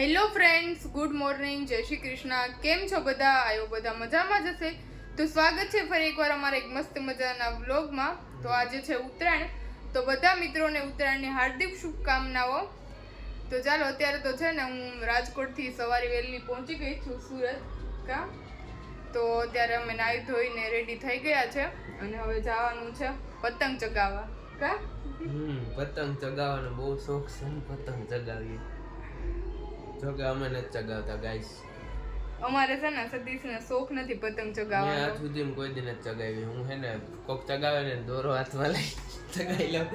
Hello friends, good morning, જય શ્રી કૃષ્ણ. કેમ છો બધા? આયો બધા મજામાં જ હશે. તો સ્વાગત છે ફરી એકવાર અમારા એક મસ્ત મજાના વ્લોગમાં. તો આજે છે ઉત્તરાયણ, તો બધા મિત્રોને ઉત્તરાયણની હાર્દિક શુભકામનાઓ. તો ચાલો, અત્યારે તો છે ને હું રાજકોટથી સવારે વહેલી પહોંચી ગઈ છું સુરત કા. તો અત્યારે અમે નાહી ધોઈને રેડી થઈ ગયા છે અને હવે જવાનું છે પતંગ ચગાવવા કા. પતંગ ચગાવવાનો બહુ શોખ છે ને, પતંગ ચગાવીએ. જો કે અમે નથી ચગાવતા ગાઈસ. અમારે છે ને સતીશને શોખ નથી પતંગ ચગાવવાનો. મેં આજ સુધી કોઈ દી નથી ચગાવી. હું હે ને કોક ચગાવે ને દોરો હાથમાં લઈ ચગાવી લઉં.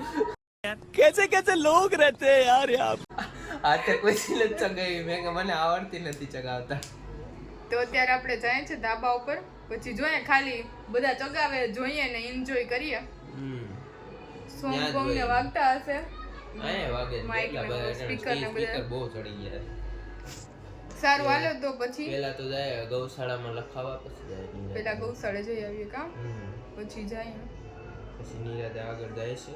कैसे लोग रहते हैं यार यहाँ. હાથે કોઈ દી નથી ચગાવી. મેં કે મને આવડતી નથી ચગાવતા. તો અત્યારે આપણે જાય છે ધાબા ઉપર, પછી જોઈએ ખાલી બધા ચગાવે જોઈએ ને એન્જોય કરીએ. સોંગ બોંગ ને વાગતા હશે. આય વાગે માઈક ને બધા સ્પીકર ને સ્પીકર બધા. બહુ ચડી ગયા. સારું હાલો તો પછી પેલા તો જાય ગૌશાળામાં લખાવા, પછી જાય પેલા ગૌશાળા જઈ આવીએ કામ, પછી જાય પછી નિરાતે આગળ જાય છે.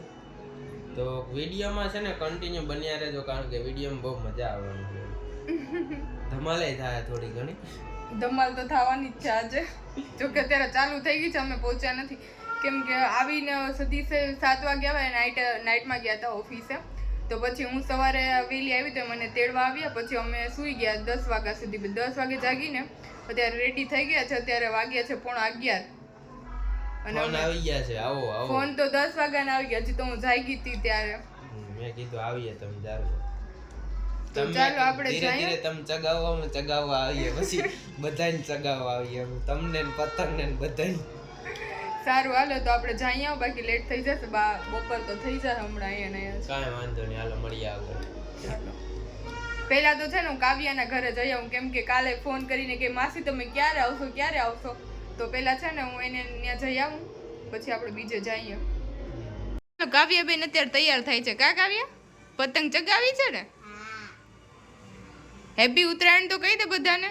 તો વિડીયોમાં છે ને કન્ટિન્યુ બન્યા રહેજો, કારણ કે વિડીયોમાં બહુ મજા આવવાની છે. ધમાલે થાય થોડી ઘણી. ધમાલ તો થવાની જ છે આજે. જોકે અત્યારે ચાલુ થઈ ગઈ છે, અમે પહોંચ્યા નથી કેમ કે આવીને સતીશે 7 વાગે આવે, નાઇટમાં ગયા હતા ઓફિસે. તો પછી હું સવારે વહેલી આવી તો મને તેડવા આવ્યા, પછી અમે સૂઈ ગયા 10 વાગ્યા સુધી. 10 વાગે જાગીને અત્યારે રેડી થઈ ગયા છે. અત્યારે વાગ્યા છે 11:30 અને ફોન આવી ગયા છે. આવો આવો. ફોન તો 10 વાગ્યાના આવી ગયા. હજી તો હું જાગી હતી ત્યારે. મેં કીધું આવીએ તમે જારો. તો ચાલો આપણે ધીરે જઈએ. ધીરે તમે ચગાવવા આવીએ, પછી બધાને ચગાવવા આવીએ, તમને ને પતંગને ને બધાને. સારું હાલો તો આપણે જઈએ આવો, બાકી લેટ થઈ જશે. બપોર તો થઈ જશે હમણાં અહીંયા. કાંઈ વાંધો નહીં, હાલો મળીએ આગળ. ચાલો પહેલા તો છે ને હું કાવ્યાના ઘરે જઈ આવું, કેમ કે કાલે ફોન કરીને કે માસી તમે ક્યારે આવશો. તો પહેલા છે ને હું એને ત્યાં જઈ આવું, પછી આપણે બીજે જઈએ. કાવ્યાબેન અત્યારે તૈયાર થાય છે કા કાવ્યા? પતંગ ચગાવી છે ને? હેપી ઉત્તરાયણ તો કહી દે બધાને.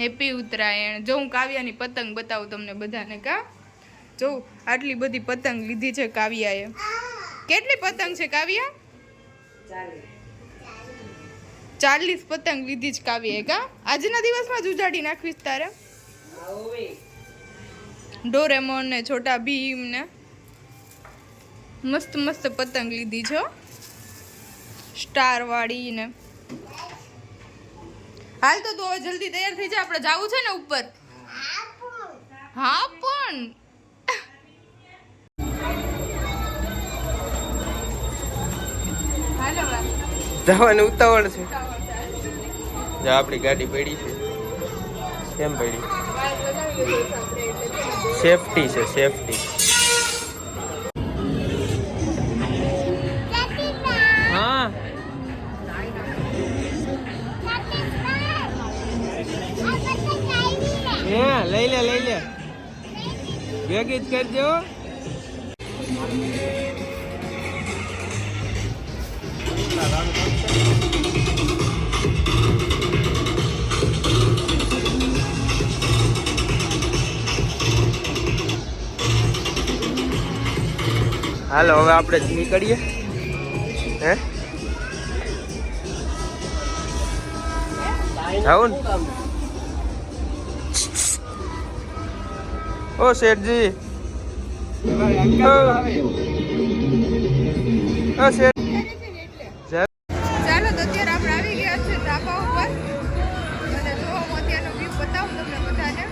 હેપી ઉત્તરાયણ. જો હું કાવ્યાની પતંગ બતાવું તમને બધાને કા. જો આટલી બધી પતંગ લીધી છે કાવ્યાએ. કેટલી પતંગ છે કાવ્યા? 40 પતંગ લીધી છે કાવ્યાએ કા. આજના દિવસમાં જ ઉજાડી નાખવીશ તારે. ડોરેમોન ને છોટા ભીમ ને મસ્ત મસ્ત પતંગ લીધી છે, સ્ટાર વાળી ને. હાલ તો હવે જલ્દી તૈયાર થઈ જા, આપણે જાવું છે ને ઉપર. હા પણ હાલો જવાની ઉતાવળ છે. જો આપણી ગાડી પડી છે. કેમ પડી? સેફટી છે, સેફટી. હા લઈ લે ભેગી જ કરજો. હાલો હવે આપણે જ નીકળીએ. હે જાઉં ને? ઓ શેઠજી, ઓ શેઠ. ચાલો તો અત્યારે આપણે આવી ગયા છે ધાબા ઉપર અને જો હું અત્યારનો વ્યૂ બતાવું તમને બધાને.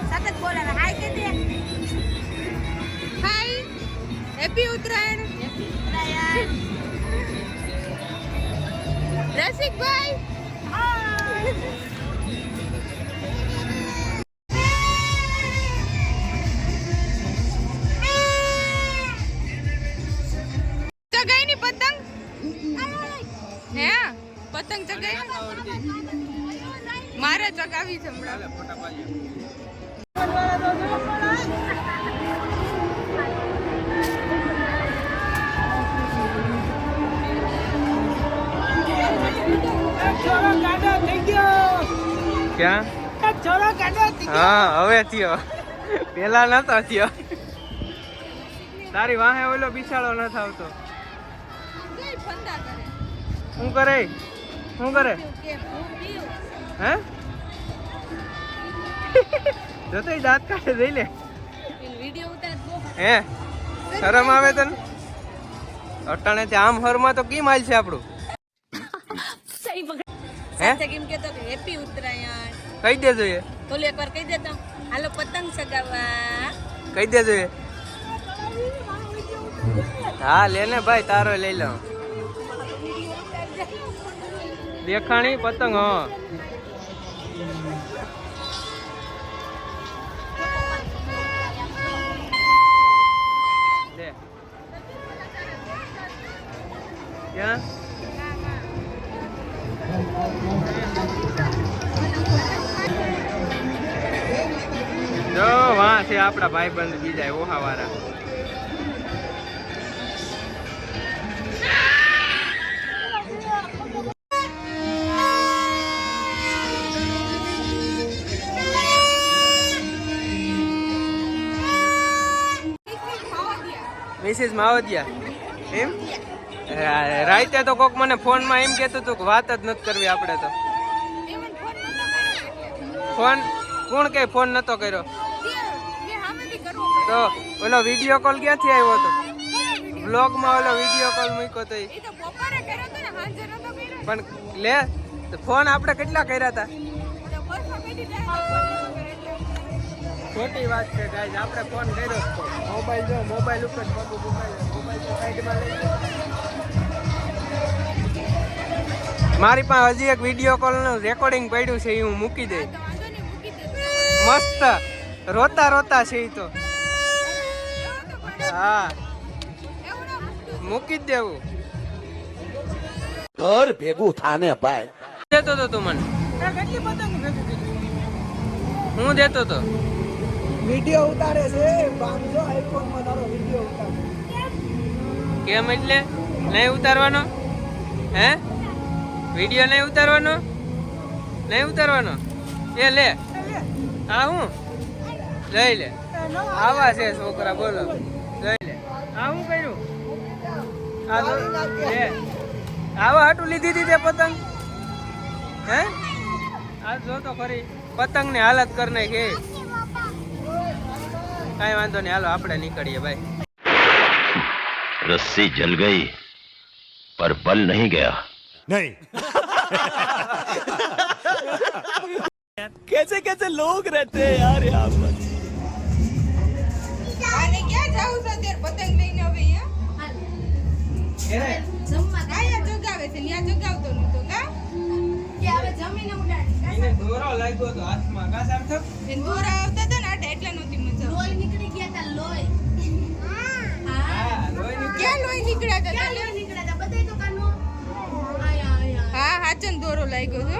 સાર્થક બોલાવે હાય કે દે. હાય, હેપી ઉત્તરાયણ. રસિકભાઈ ચગાઈ ની પતંગ હે? પતંગ ચગાઈ મારે ચગાવી છે હમણાં. ક્યાં? હા હવે થયો, પેલા નતો થયો. તારી વાહે ઓલો બિસાડો ન આવતો. ગઈ ફંદા કરે. શું કરે? શું કરે? હે? જોતો દાંત કાઢે જઈ લે. વિડિયો ઉતાર દો. હે? શરમ આવે તને? અટાણે તે આમ હરમાં તો કી માલ છે આપણું. સહી પકડ. હે? સાચે કેમ કેતો કે હેપી ઉત્તરાયણ. કહી દેજો એ. તો એકવાર કહી દેતો હાલો પતંગ ચગાવવા. કહી દેજો એ. હા લે ને ભાઈ તારો લઈ લઉં. દેખાણી પતંગ હા. લે ક્યાં? જો વાહ છે આપડા ભાઈબંધ બીજા ઓહા વાળા. મિસિસ માવદિયા એમ રાઈતે તો કોક મને ફોનમાં એમ કહેતું હતું કે વાત જ નથી કરવી આપણે તો. ફોન કોણ કે ફોન નતો કર્યો તો ઓલો વિડીયો કોલ ક્યાંથી આવ્યો હતો? વ્લોગમાં ઓલો વિડીયો કોલ મૂક્યો તો પણ લે ફોન આપણે કેટલા કર્યા હતા? ખોટી વાત છે ગાઈઝ, આપણે ફોન કર્યો હતો. મોબાઈલ જો મોબાઈલ ઉપર મોબાઈલ સાઈડમાં લઈ મારી પાસે હજી એક વિડીયો કોલ નું રેકોર્ડિંગ પડ્યું છે એ હું મૂકી દઈ. મસ્ત રોતા રોતા છે એ તો. હા મૂકી જ દેવું. ઘર ભેગું થાને ભાઈ. દેતો તો તું મને? હું દેતો તો વિડિયો ઉતારે છે બાંધો આઈફોન માં તારો વિડિયો ઉતારે. કેમ એટલે નહીં ઉતારવાનો? હે વિડીયો નહીં ઉતારવાનો? નહીં ઉતારવાનો? એ લે હા હું લઈ લે. આવા છે છોકરા બોલો. લઈ લે. આ હું કર્યું? આ લે આવા હાટું લીધી હતી તે પતંગ. હે આ જો તો ખરી પતંગ ની હાલત કરી નાખી. કાંઈ વાંધો નહીં હાલો આપણે નીકળીએ ભાઈ. रस्सी जल गई पर बल नहीं गया. नहीं. कैसे कैसे लोग रहते हैं यार यहाँ पर. આને ક્યાં જાવું છે અત્યારે પતંગ લઈને હવે અહીંયા જગાવે છે ત્યાં જગાવતો નતો કા કે હવે જમીને ઉડાડી એને દોરો લાગ્યો તો હાથમાં કા સામથો એ દોરા આવતા હતા ને આટે એટલે નહોતી મજા લોહી નીકળી ગયા તા લોહી. હા લોહી નીકળ્યું. ક્યાં લોહી નીકળ્યા હતા ક્યાં તને? લોહી નીકળ્યા તા બતાય તો કાનો. આયા આયા. હા હાચન દોરો લાગ્યો છે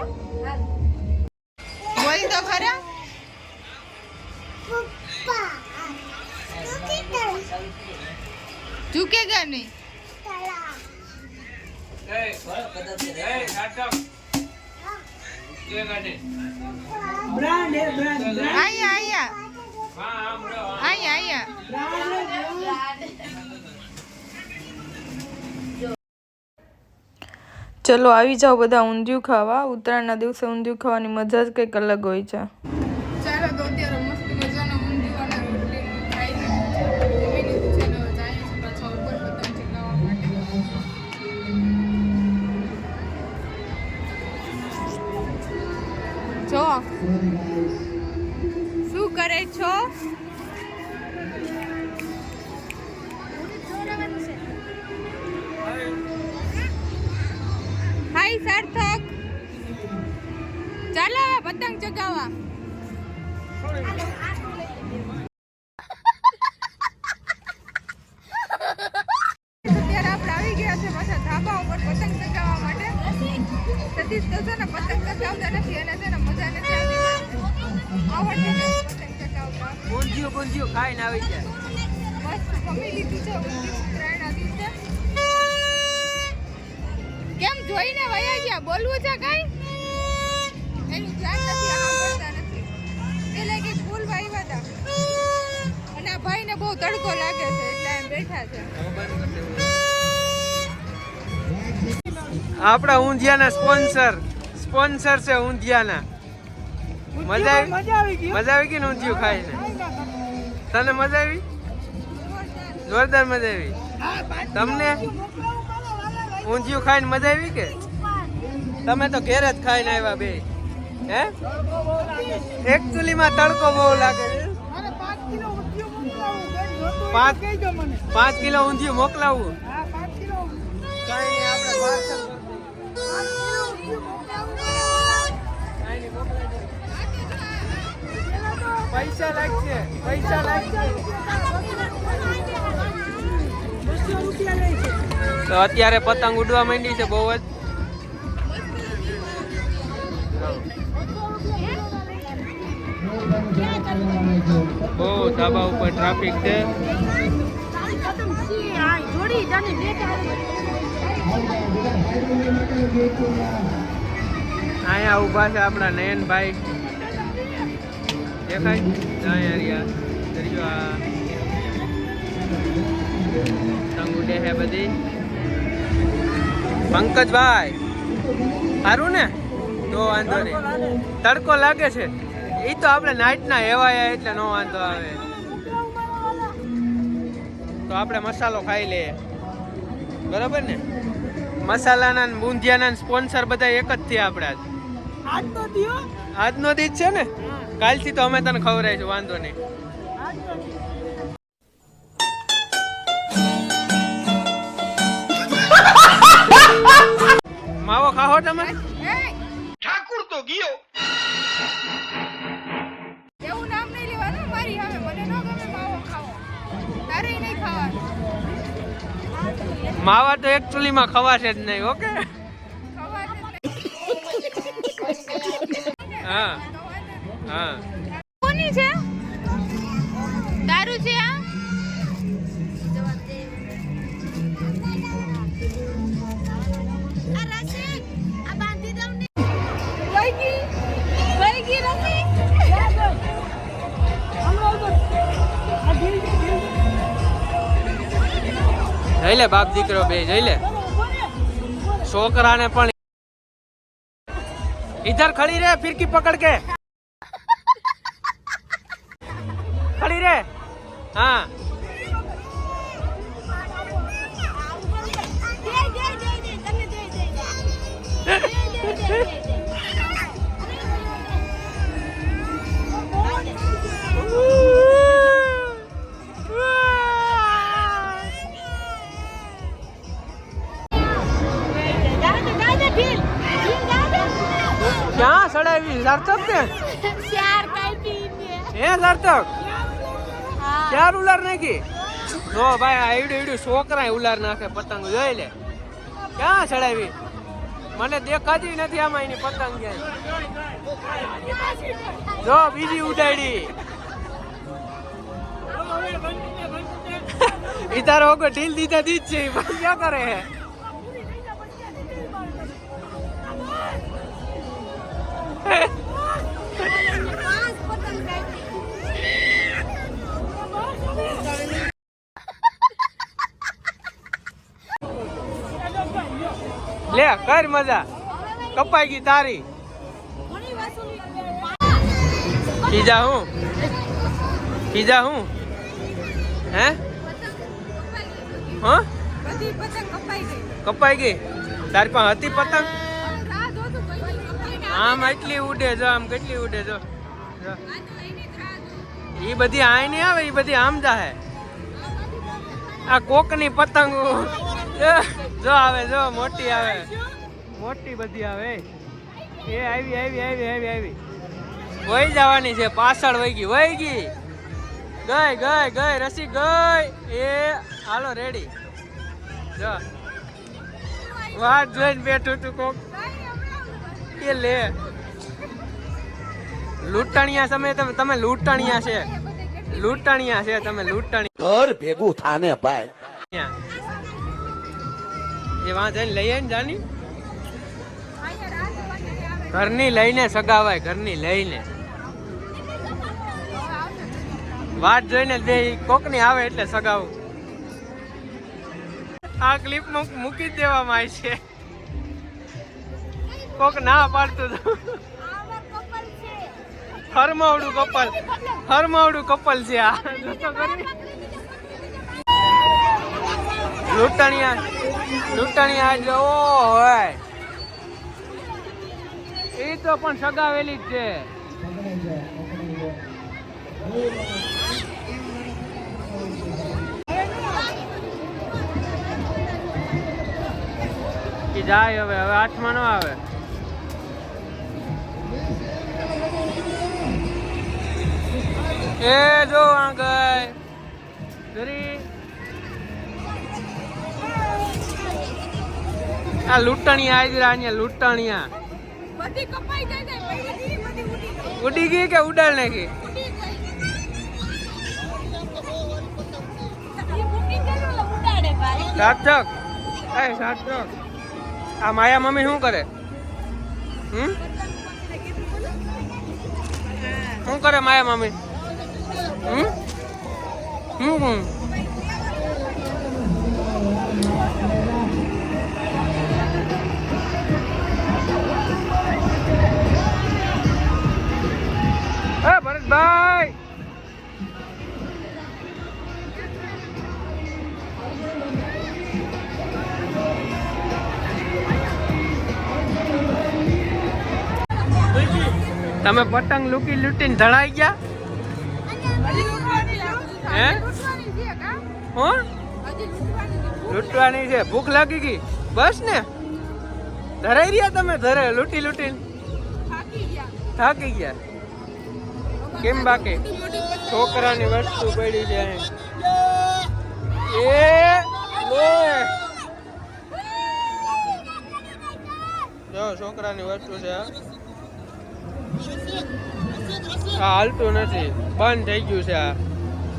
બોલ તો ખરા ઝુકેગા નહીં એ નાટક જે ગાડે બ્રાન્ડ હે બ્રાન્ડ. અહીંયા હા આમ રો અહીંયા ચલો આવી જાઓ બધા ઊંધિયું ખાવા. ઉત્તરાયણના દિવસે ઊંધિયું ખાવાની મજા જ કંઈક અલગ હોય છે. ચાલો તો અત્યારે મસ્ત મજાના ઊંધિયું અને રોટલી ખાઈ લીધું છે. જમી લીધું છે ને હવે જઈએ છીએ પાછા ઉપર પતંગ ચગાવવા માટે. જો શું કરે છો? હાય સાર્થક, ચાલો હવે પતંગ ચગાવવા. અત્યારે આપણે આવી ગયા છે પાછા ધાબા ઉપર પતંગ ચગાવવા માટે. સતીશ તો છે ને પતંગ ચગાવતા નથી અને છે ને મજા નથી આવતી. આવડતું નથી પતંગ ચગાવતા. ઊંધિયું ખાઈને આવી જાય. મસ્ત જમી લીધું છે ઊંધિયું ઉત્તરાયણના દિવસે. કેમ જોઈને વયા ગયા? બોલવું છે કઈ? એનું ધ્યાન નથી, સાંભળતા નથી. પેલા કઈ ફૂલ વાવ્યા હતા અને આ ભાઈને બહુ તડકો લાગે છે એટલે એમ બેઠા છે. આપણા ઊંધિયાના સ્પોન્સર છે ઊંધિયાના. મજા આવી ગઈ ને ઊંધિયું ખાઈને? તને મજા આવી? જોરદાર મજા આવી. તમને ઊંધિયું ખાઈને મજા આવી કે? તમે તો ઘેર જ ખાઈને આવ્યા બે. હે એકચ્યુઅલીમાં તડકો બહુ લાગે છે. 5 કિલો ઊંધિયું મોકલાવવું? કઈ નહીં, આપણે parcel પૈસા લાગશે. તો અત્યારે પતંગ ઉડવા માંડી છે બહુ જ. બહુ ધાબા ઉપર ટ્રાફિક છે. અહીંયા ઊભા છે આપણા નયનભાઈ. દેખાય અહીંયા રહ્યા દરિયો. પતંગ ઉડે છે બધી. પંકજભાઈ સારું ને? તો વાંધો નહીં. તડકો લાગે છે એ તો આપણે નાઈટના એવાયા એટલે નો વાંધો આવે. તો આપણે મસાલો ખાઈ લઈએ, બરાબર ને? મસાલાના બુંદિયાના સ્પોન્સર બધા એક જ થયા આપણે. આજનો દી છે ને? કાલથી તો અમે તને ખવડાવીશું, વાંધો નહીં. માવો ખાઓ તમે? ઠાકુર તો ગયો. એવું નામ નહીં લેવાનું મારી હવે. મને ન ગમે માવો ખાવો. તારે નહીં ખાવાનું. માવા તો એકચ્યુઅલીમાં ખવાશે જ નહીં. ઓકે. હા હા. કોની છે? દારૂ છે આ? જઈ લે બાપ દીકરો બે, જઈ લે. છોકરાને પણ इधर खड़ी रहे, फिरकी पकड़ के खड़ी रहे. हाँ क्या सड़ावी सार्थक ने हे सार्थक क्या उलार नाखी? नो भाई आईडू ईडू छोकरा उलार नाखे पतंग જોઈ લે. ક્યાં સડાવી? મને દેખાતી નથી આમાં એની પતંગ. જો બીજી ઉડાડી. इधर होको ढील दीता दीज છે. क्या करे है? ले कर मजा. कपाई की तारी खीजा हूँ हैं? हाँ कपाई गई. तारी पर हती पतंग આમ એટલી ઉડે જો, આમ કેટલી ઉડે જો. એ બધી આય નહીં આવે, એ બધી આમ જાહે. આ કોકની પતંગ જો આવે, જો મોટી આવે, મોટી બધી આવે. એ આવી વહી જવાની છે, પાછળ વહી ગઈ ગઈ રસી ગઈ. એ હાલો રેડી. જો વાત જોઈને બેઠું તું કોક. એ લે લૂંટણિયા સમય તમે લૂંટણિયા છે તમે લૂંટણિયા. ઘર ભેગું થાને ભાઈ. એ વાં જઈને લઈ આવીને જાની. ઘરની લઈને સગાવાય, ઘરની લઈને. વાટ જોઈને બે કોકની આવે એટલે સગાવું. આ ક્લિપ મૂકી જ દેવામાં આવી છે. કોક ના પાડતું હતું. હરમાવડું કપલ છે આ. જોતો કરી લૂંટણિયા આજ હોય એ તો પણ સગાવેલી જ છે. જાય હવે હાથમાં ન આવે. એ જો આગળ જરી આ લૂંટણિયા આવી રહ્યા અહીંયા. લૂંટણિયા ઉડી ગઈ કે ઉડાડ નાખી? સાર્થક સાર્થક આ માયા મમ્મી શું કરે? શું કરે માયા મમ્મી? ભરતભાઈ તમે પતંગ લૂંટીને ધડાઈ ગયા હે? લૂંટવાની છે. ભૂખ લાગી ગઈ બસ ને? ધરાઈ રહ્યા તમે? લૂંટીને થાકી ગયા કેમ? બાકી છોકરાની વસ્તુ પડી છે. જો છોકરાની વસ્તુ છે. આ હાલતું નથી, બંધ થઈ ગયું છે. આ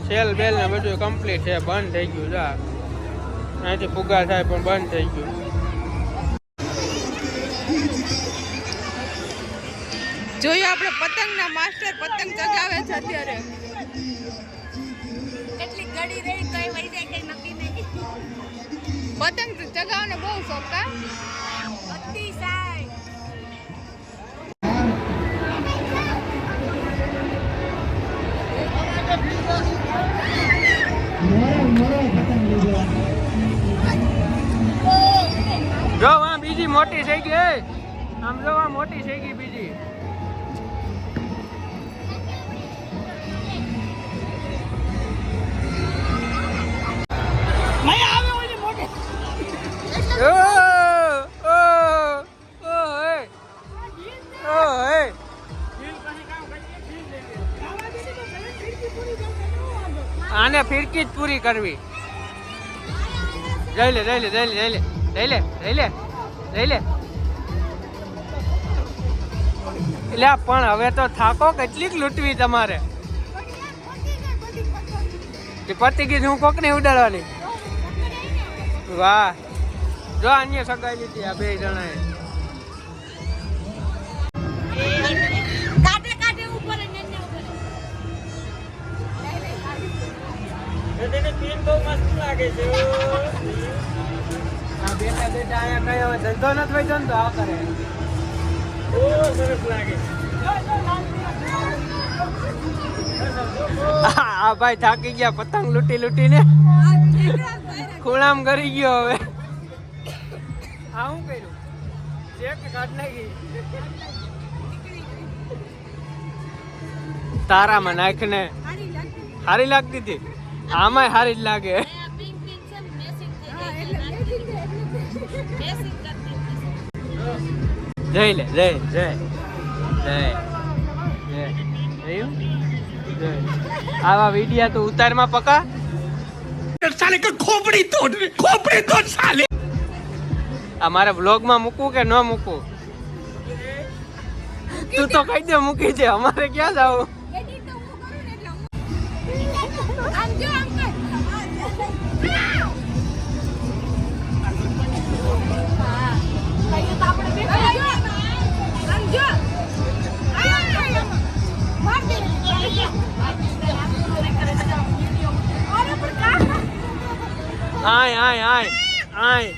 સેલ બેલ ને બધું કમ્પ્લીટ છે, બંધ થઈ ગયું છે. અહીંથી ફુગા થાય પણ બંધ થઈ ગયું. જોયું આપણે પતંગના માસ્ટર પતંગ ચગાવે છે અત્યારે. કેટલી ઘડી રહી કઈ વહી જાય કઈ નક્કી નહીં. પતંગ ચગાવવાનો બહુ શોખ કા? અતિશય. જો આ બીજી મોટી થઈ ગઈ. આમ જો આ મોટી થઈ ગઈ બીજી. આને ફિરકી જ પૂરી કરવી. જઈ લે એટલે પણ હવે તો થાકો કેટલીક લૂંટવી તમારે. પતી ગઈ હું કોક ને ઉડાડવાની. વાહ જો અન્ય સગાઈ લીધી આ બે જણાએ. બેટા અહીંયા કઈ ધંધો નથી હોય ધંધો આ કરે. સરસ લાગે. આ ભાઈ થાકી ગયા પતંગ લૂંટીને ખૂણામ કરી ગયો. હવે આ શું કર્યું? ચેક કાઢ નાખી. તારામાં નાખને સારી લાગતી હતી. આમાંય સારી જ લાગે. જઈ લે આવા વિડિયા તો ઉતારમાં પકા. ખોપડી તોડ સાલે. આ મારે વ્લોગમાં મૂકવું કે ન મૂકવું? તું તો કઈ દે મૂકી દે, અમારે ક્યાં જાવ? આય આય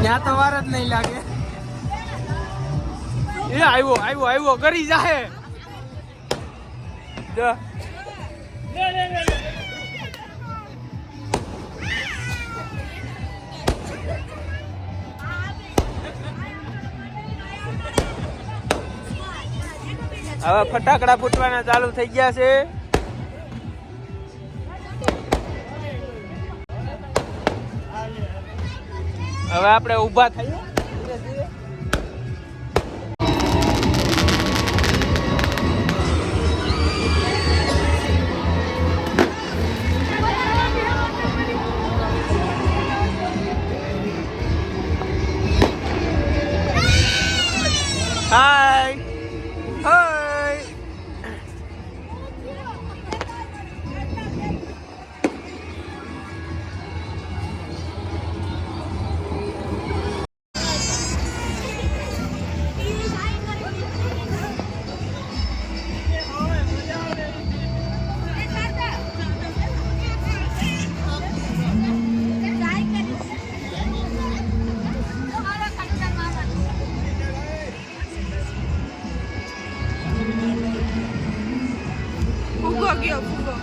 ત્યાં તો વાર જ નહીં લાગે. એ આવ્યો આવ્યો આવ્યો કરી જાહે. જો હવે ફટાકડા ફૂટવાના ચાલુ થઈ ગયા છે. હવે આપણે ઊભા થઈએ. હાય હાય. ફૂગો ગયો ફૂગો.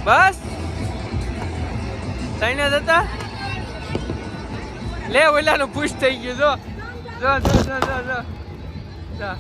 બસ તઈને જતા લે ઓલાનું પુશ થઈ ગયું. જો જો જો જો જો જો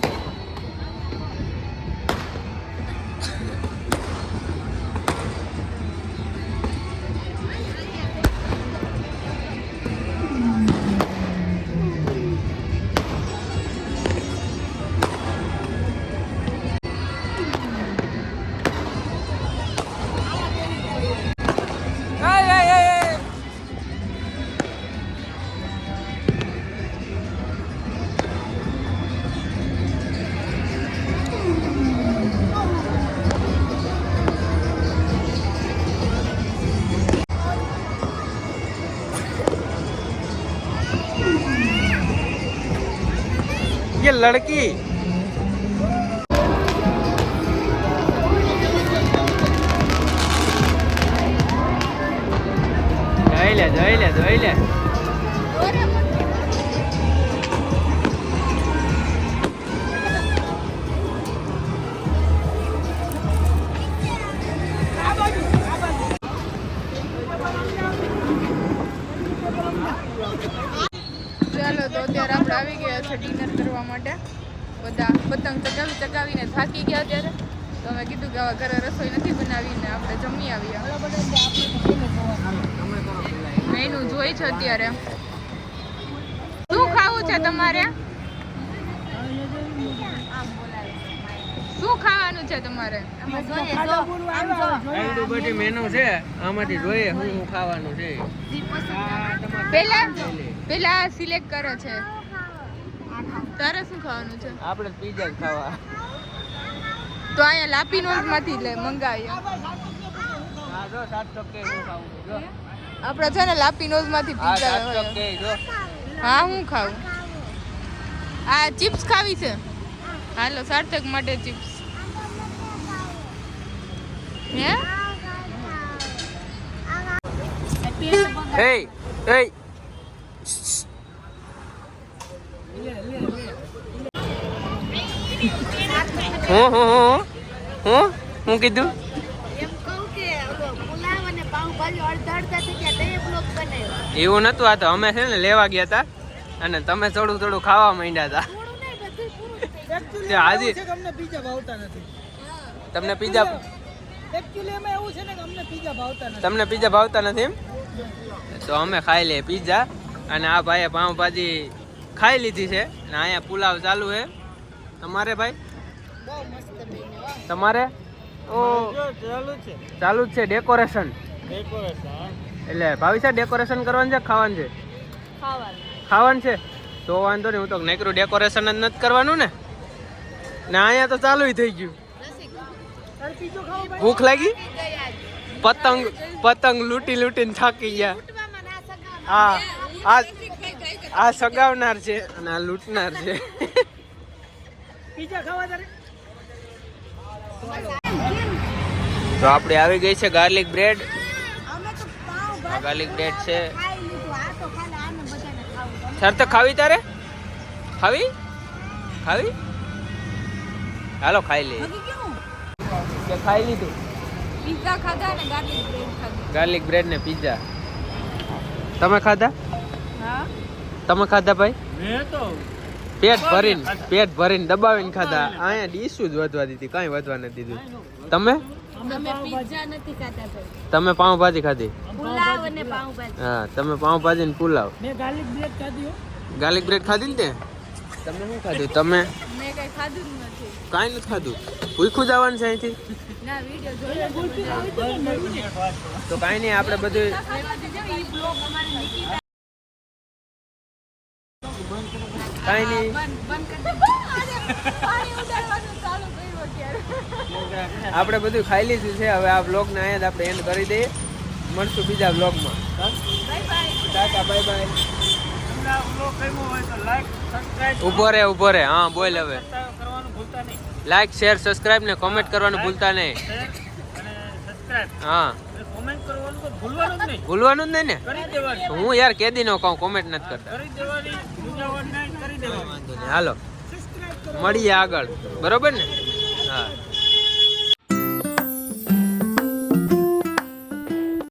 ये लड़की જોઈ લે જોઈ લે. ચાલો તો અત્યારે આપણે આવી ગયા છે ડિનર કરવા માટે. બધા પતંગ ચગાવીને થાકી ગયા અત્યારે તો અમે કીધું કે હવે ઘરે રસોઈ નથી બનાવીને આપણે જમી આવીએ. મેનુ જોઈ છે અત્યારે. શું ખાવું છે તમારે? શું ખાવાનું છે તમારે? બધી મેનુ છે આમાંથી જોઈએ શું ખાવાનું છે. પેલા સિલેક્ટ કરે છે. તારે શું ખાવાનું છે? આપણે પીઝા જ ખાવા. તો અહીંયા લાપીનોઝ માંથી મંગાવીએ. હા જો 700 કે હું ખાવું જો. આપણે છે ને લાપીનોઝ માંથી પીઝા. 700 કે જો. હા હું ખાવું. આ ચિપ્સ ખાવી છે. હાલો સાર્થક માટે ચિપ્સ. હે એ એ હું કીધું એમ કહું કે ઓલો પુલાવ અને પાઉંભાજી અડધા અડધા થઈ ગયા તો એ બ્લોગ બનાવ્યો. એવું નતું. આ તો અમે છે ને લેવા ગયા હતા અને તમે થોડું થોડું ખાવા માંડ્યા હતા. થોડું નહીં, બધું પૂરું થઈ ગયું. Actually તે આજે- એવું છે કે અમને પીઝા ભાવતા નથી. તમને પીઝા Actually એમાં એવું છે ને કે અમને પીઝા ભાવતા નથી. તમને પીઝા ભાવતા નથી એમ? તો અમે ખાઈ લઈએ પીઝા. અને આ ભાઈએ પાઉંભાજી ખાઈ લીધી છે અને અહીંયા પુલાવ ચાલુ છે. તમારે ભાઈ? બહુ મસ્ત બન્યો હો. તમારે? ઓ ચાલુ જ છે ડેકોરેશન. એટલે ભાવિસા ડેકોરેશન કરવાનું છે, ખાવાનું છે? ખાવાનું છે તો વાંધો નહીં. હું તો નેકરું ડેકોરેશન જ નથી કરવાનું ને. ને અહીંયા તો ચાલુ થઈ ગયું. તારે પીઝો ખાવો ભાઈ? ભૂખ લાગી? પતંગ પતંગ લૂંટી લૂંટીને થાકી ગયા. આ આ આ સગાવનાર છે અને આ લૂંટનાર છે. પીઝા ખાવા તારે? તો આપણે આવી ગઈ છે ગાર્લિક બ્રેડ. અમે તો પાઉંભાજી ગાર્લિક બ્રેડ છે. ખાઈ લીધું. આ તો ખાલી આને બધાને ખાવું. સર તો ખાવી તારે? ખાવી ખાવી હાલો ખાઈ લે. કે ખાઈ લીધું? પિઝા ખાધા ને ગાર્લિક બ્રેડ ખાધા. ગાર્લિક બ્રેડ ને પિઝા તમે ખાધા? હા તમે ખાધા ભાઈ? પેટ ભરીને દબાવીને ખાધા. અહીંયા ડીશું જ વધવા દીધી, કાંઈ વધવા નથી દીધું. તમે અમે પિઝા નથી ખાતા ભાઈ. તમે પાઉંભાજી ખાધી? પુલાવ અને પાઉંભાજી. હા તમે પાઉંભાજી ને પુલાવ. મેં ગાર્લિક બ્રેડ ખાધી હો. ગાર્લિક બ્રેડ ખાધી ને તે? તમે શું ખાધું? તમે મેં કઈ ખાધું જ નથી. કાંઈ નથી ખાધું? ભૂખ્યું જવાનું છે અહીંથી? ના વિડિયો જોયો તો કાંઈ નહીં, આપણે બધું ઈ બ્લોગ અમારે નિકિતા કાંઈ નહીં. બંધ કરી પાણી ઉડાડવાનું ચાલુ કર્યું અત્યારે. આપણે બધું ખાઈ લીધું છે. હવે આ બ્લોગને અહીંયા જ આપણે એન્ડ કરી દઈએ. મળશું બીજા બ્લોગમાં. Tata bye bye. ઊભો રે હા બોલ હવે. લાઈક શેર સબસ્ક્રાઇબ ને કોમેન્ટ કરવાનું ભૂલતા નહીં. હા ભૂલવાનું જ નહીં ને. હું યાર કેદી નો કહું, કોમેન્ટ નથી કરતા. વાંધો નહીં, હાલો મળીએ આગળ, બરોબર ને?